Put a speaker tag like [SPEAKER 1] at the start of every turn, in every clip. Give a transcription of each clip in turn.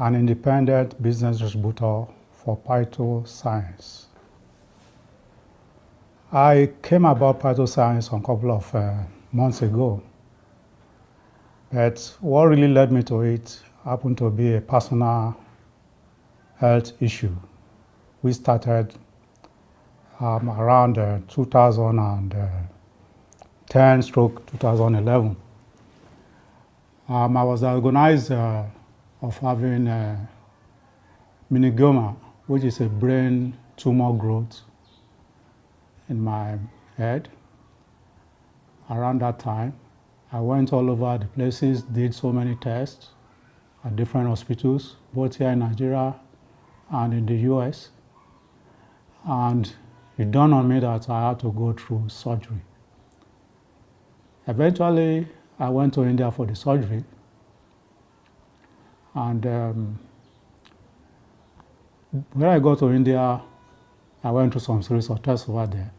[SPEAKER 1] an independent business distributor for Python Science. I came about Python Science a couple of months ago, but what really led me to it happened to be a personal health issue. We started around 2010/2011. I was diagnosed of having meningioma, which is a brain tumor growth in my head. Around that time, I went all over the places, did so many tests at different hospitals, both here in Nigeria and in the US. And it dawned on me that I had to go through surgery. Eventually, I went to India for the surgery. And when I got to India, I went through some series of tests over there.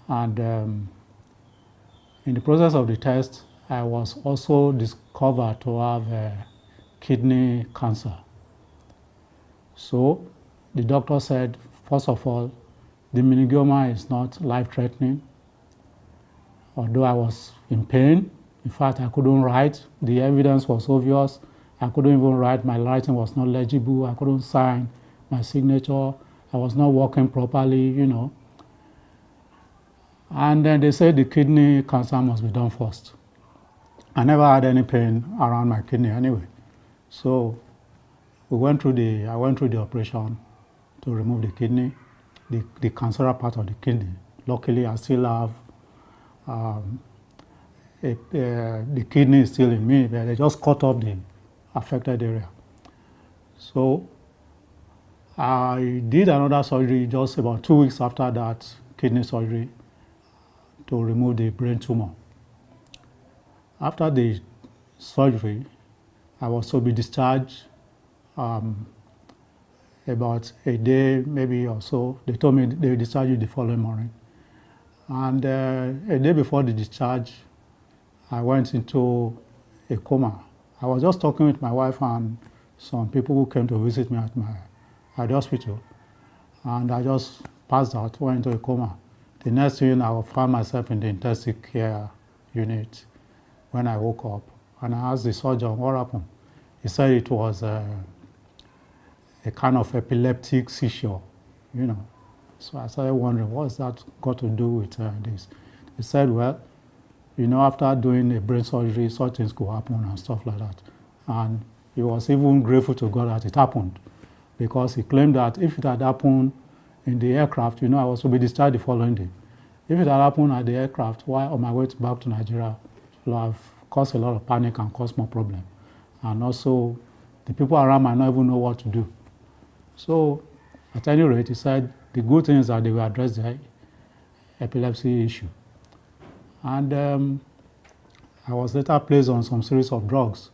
[SPEAKER 1] And in the process of the test, I was also discovered to have kidney cancer. So the doctor said, first of all, the meningioma is not life-threatening. Although I was in pain, in fact, I couldn't write. The evidence was obvious. I couldn't even write. My writing was not legible. I couldn't sign my signature. I was not working properly, And then they said the kidney cancer must be done first. I never had any pain around my kidney anyway. So I went through the operation to remove the kidney, the cancerous part of the kidney. Luckily, I still have the kidney is still in me, but they just cut off the affected area. So I did another surgery just about 2 weeks after that kidney surgery to remove the brain tumor. After the surgery, I was to be discharged about a day, maybe or so. They told me they will discharge you the following morning. And a day before the discharge, I went into a coma. I was just talking with my wife and some people who came to visit me at the hospital. And I just passed out, went into a coma. The next thing, I found myself in the intensive care unit when I woke up. And I asked the surgeon what happened. He said it was a kind of epileptic seizure, So I started wondering, what's that got to do with this? He said, well, after doing a brain surgery, such things could happen and stuff like that. And he was even grateful to God that it happened, because he claimed that if it had happened in the aircraft, I was to be discharged the following day. If it had happened at the aircraft while on my way back to Nigeria, it would have caused a lot of panic and caused more problem. And also, the people around might not even know what to do. So, at any rate, he said the good thing is that they will address the epilepsy issue. And I was later placed on some series of drugs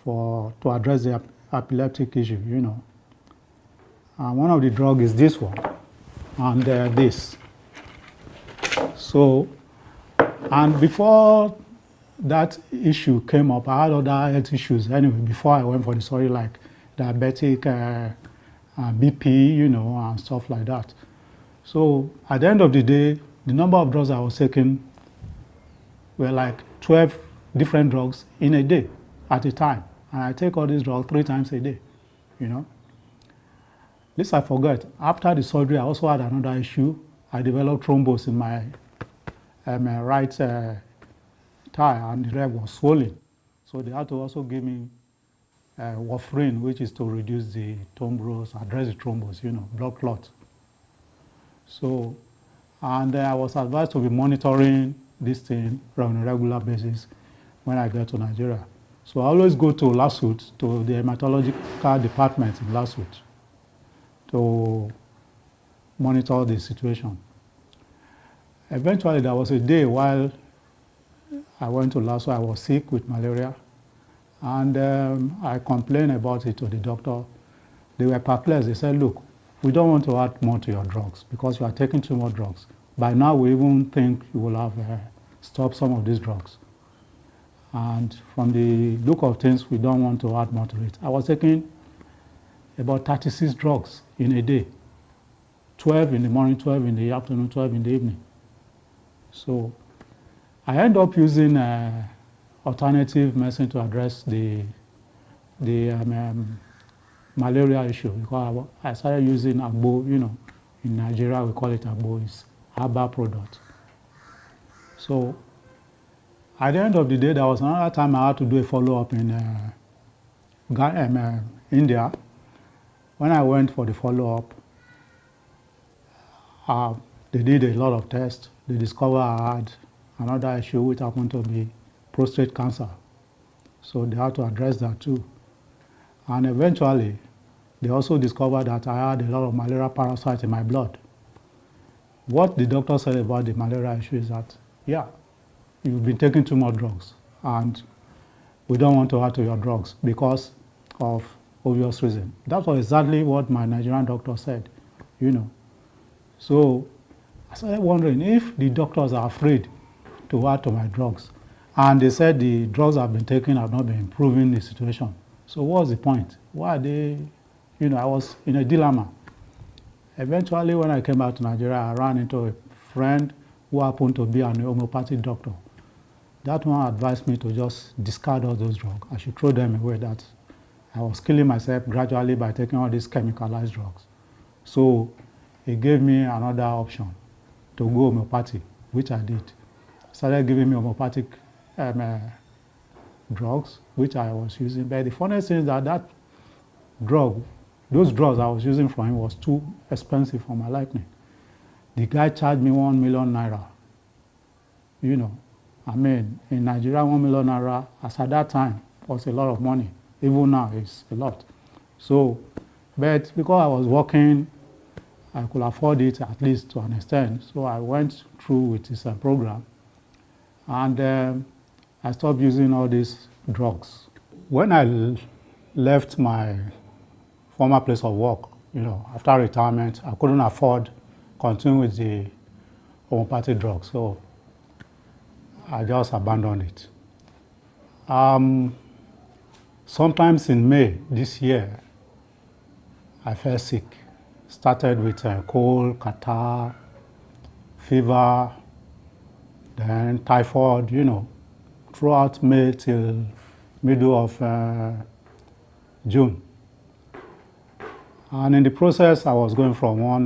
[SPEAKER 1] to address the epileptic issue, And one of the drugs is this one, and this. So, and before that issue came up, I had other health issues anyway, before I went for the surgery, like diabetic, BP, and stuff like that. So at the end of the day, the number of drugs I was taking were like 12 different drugs in a day at a time. And I take all these drugs 3 times a day, This I forgot. After the surgery, I also had another issue. I developed thrombus in my right thigh, and the leg was swollen. So they had to also give me warfarin, which is to reduce the thrombus, address the thrombus, blood clot. So, and I was advised to be monitoring this thing on a regular basis when I get to Nigeria. So I always go to LASUT, to the hematological department in LASUT, to monitor the situation. Eventually, there was a day while I went to LASUT, I was sick with malaria, and I complained about it to the doctor. They were perplexed. They said, look, we don't want to add more to your drugs because you are taking too much drugs. By now, we even think you will have stopped some of these drugs. And from the look of things, we don't want to add more to it. I was taking about 36 drugs in a day, 12 in the morning, 12 in the afternoon, 12 in the evening. So I end up using alternative medicine to address the malaria issue, because I started using agbo. In Nigeria we call it agbo. It's herbal product. So at the end of the day, there was another time I had to do a follow-up in India. When I went for the follow-up, they did a lot of tests. They discovered I had another issue, which happened to be prostate cancer. So they had to address that too. And eventually, they also discovered that I had a lot of malaria parasites in my blood. What the doctor said about the malaria issue is that, yeah, you've been taking too much drugs, and we don't want to add to your drugs because of obvious reason. That was exactly what my Nigerian doctor said, So I started wondering if the doctors are afraid to add to my drugs, and they said the drugs I've been taking have not been improving the situation. So what's the point? Why are they, I was in a dilemma. Eventually, when I came back to Nigeria, I ran into a friend who happened to be an homeopathic doctor. That one advised me to just discard all those drugs. I should throw them away, that I was killing myself gradually by taking all these chemicalized drugs. So he gave me another option to go homeopathic, which I did. Started giving me homeopathic drugs, which I was using. But the funny thing is that those drugs I was using for him was too expensive for my liking. The guy charged me 1 million naira. In Nigeria, 1 million naira, as at that time, was a lot of money. Even now, it's a lot. So, but because I was working, I could afford it at least to an extent. So I went through with this program, and I stopped using all these drugs. When I left my former place of work, after retirement, I couldn't afford continuing with the homeopathic drugs, so I just abandoned it. Sometimes in May this year, I fell sick. Started with cold, catarrh, fever, then typhoid, throughout May till middle of June. And in the process, I was going from one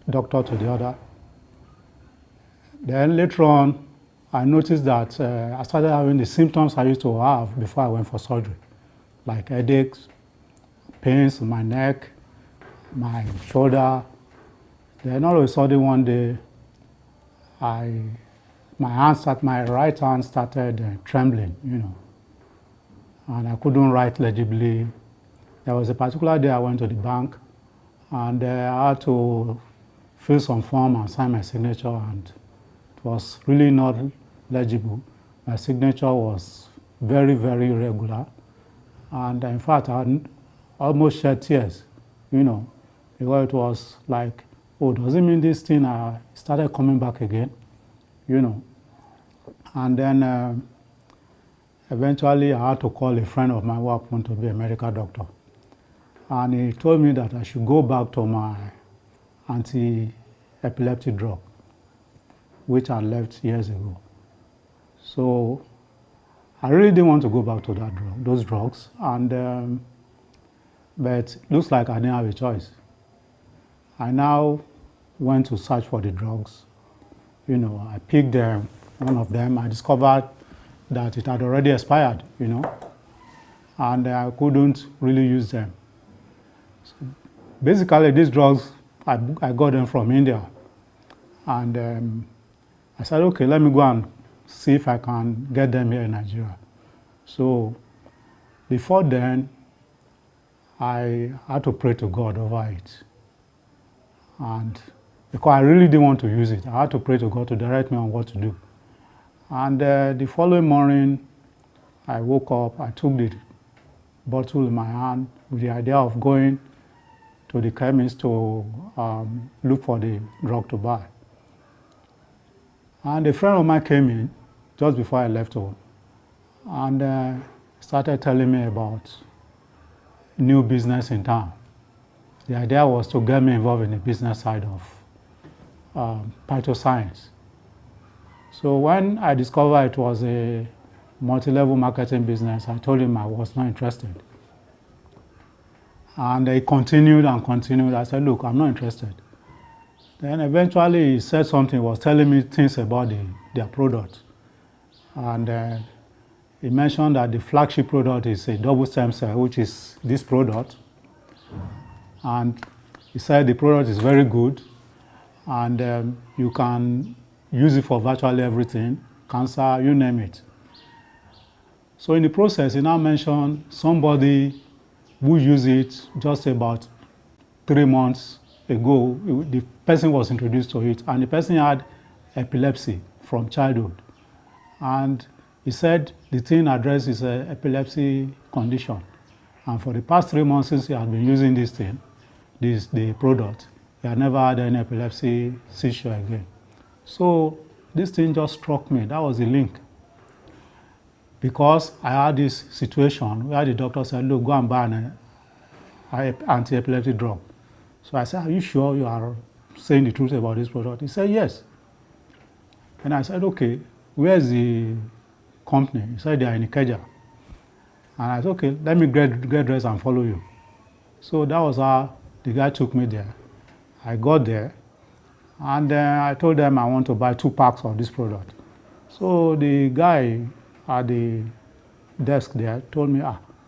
[SPEAKER 1] doctor to the other. Then later on, I noticed that I started having the symptoms I used to have before I went for surgery, like headaches, pains in my neck, my shoulder. Then all of a sudden one day, my right hand started trembling, and I couldn't write legibly. There was a particular day I went to the bank, and I had to fill some form and sign my signature, and it was really not legible. My signature was very, very irregular, and in fact, I almost shed tears, because it was like, oh, does it mean this thing started coming back again, And then eventually I had to call a friend of mine who happened to be a medical doctor. And he told me that I should go back to my anti-epileptic drug, which I left years ago. So I really didn't want to go back to those drugs, and but it looks like I didn't have a choice. I now went to search for the drugs. I picked one of them. I discovered that it had already expired, and I couldn't really use them. So basically, these drugs, I got them from India, and I said, okay, let me go and see if I can get them here in Nigeria. So before then, I had to pray to God over it. And because I really didn't want to use it, I had to pray to God to direct me on what to do. And the following morning, I woke up, I took the bottle in my hand with the idea of going to the chemist to look for the drug to buy. And a friend of mine came in just before I left home, and started telling me about new business in town. The idea was to get me involved in the business side of phytoscience. So when I discovered it was a multi-level marketing business, I told him I was not interested. And he continued and continued. I said, look, I'm not interested. Then eventually he said something, was telling me things about their product. And he mentioned that the flagship product is a double stem cell, which is this product. And he said the product is very good, and you can use it for virtually everything, cancer, you name it. So in the process, he now mentioned somebody who used it just about 3 months ago. The person was introduced to it, and the person had epilepsy from childhood. And he said the thing addresses an epilepsy condition. And for the past 3 months since he had been using this thing, the product, he had never had any epilepsy seizure again. So this thing just struck me. That was the link. Because I had this situation where the doctor said, look, go and buy an anti-epileptic drug. So I said, are you sure you are saying the truth about this product? He said, yes. And I said, okay, where's the company? He said, they are in Ikeja. And I said, okay, let me get dressed and follow you. So that was how the guy took me there. I got there, and I told them I want to buy 2 packs of this product. So the guy at the desk there told me,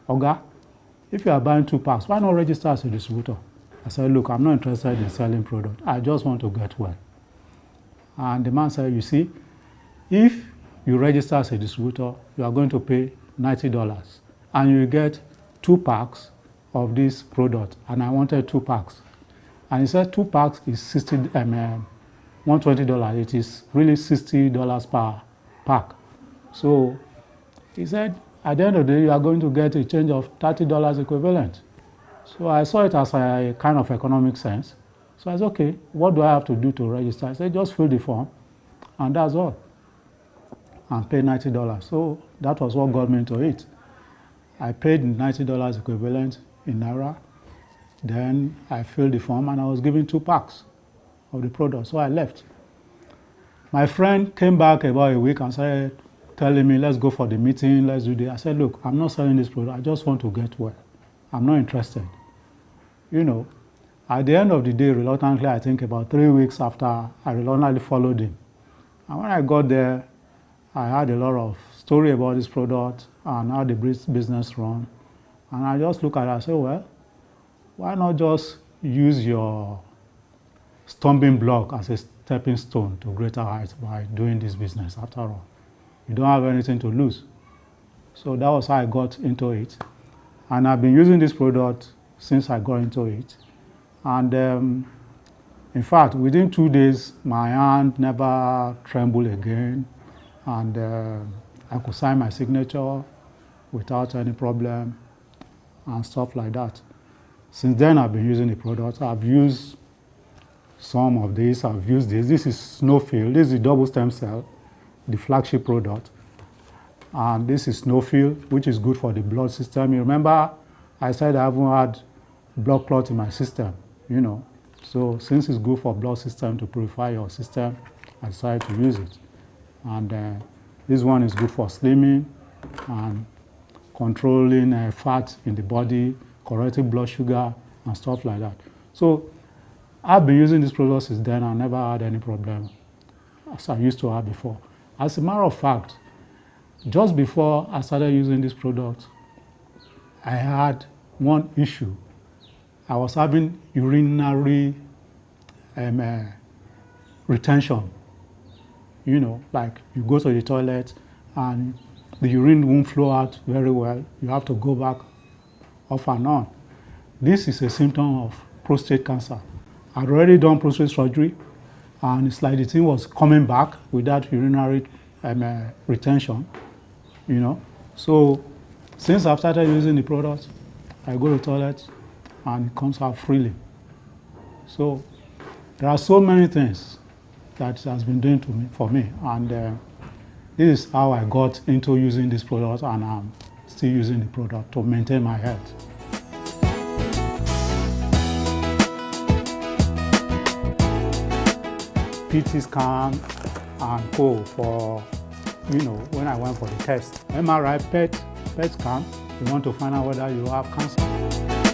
[SPEAKER 1] Oga, if you are buying 2 packs, why not register as a distributor? I said, look, I'm not interested in selling product. I just want to get well. And the man said, you see, if you register as a distributor, you are going to pay $90, and you get 2 packs of this product, and I wanted 2 packs. And he said 2 packs is $120. It is really $60 per pack. So he said, at the end of the day, you are going to get a change of $30 equivalent. So I saw it as a kind of economic sense. So I said, okay, what do I have to do to register? I said, just fill the form, and that's all, and pay $90. So that was what got me into it. I paid $90 equivalent in Naira. Then I filled the form, and I was given 2 packs of the product. So I left. My friend came back about a week and started telling me, let's go for the meeting, let's do this. I said, look, I'm not selling this product. I just want to get well. I'm not interested. You know, at the end of the day, reluctantly, I think about 3 weeks after, I reluctantly followed him. And when I got there, I had a lot of story about this product and how the business run. And I just look at it and say, well, why not just use your stumbling block as a stepping stone to greater heights by doing this business after all? You don't have anything to lose. So that was how I got into it. And I've been using this product since I got into it. And in fact, within 2 days, my hand never trembled again. And I could sign my signature without any problem and stuff like that. Since then, I've been using the product. I've used some of this. I've used this. This is Snowfield. This is the double stem cell, the flagship product. And this is Snowfield, which is good for the blood system. You remember I said I haven't had blood clot in my system, you know. So since it's good for blood system to purify your system, I decided to use it. And this one is good for slimming and controlling fat in the body, correcting blood sugar and stuff like that. So I've been using this product since then. I never had any problem as I used to have before. As a matter of fact, just before I started using this product, I had one issue. I was having urinary retention. You know, like you go to the toilet and the urine won't flow out very well. You have to go back off and on. This is a symptom of prostate cancer. I'd already done prostate surgery, and it's like the thing was coming back with that urinary retention, you know. So since I've started using the product, I go to the toilet and it comes out freely. So there are so many things that it has been doing for me, and This is how I got into using this product, and I'm still using the product to maintain my health. PT scan and go for, when I went for the test. MRI, PET scan, you want to find out whether you have cancer.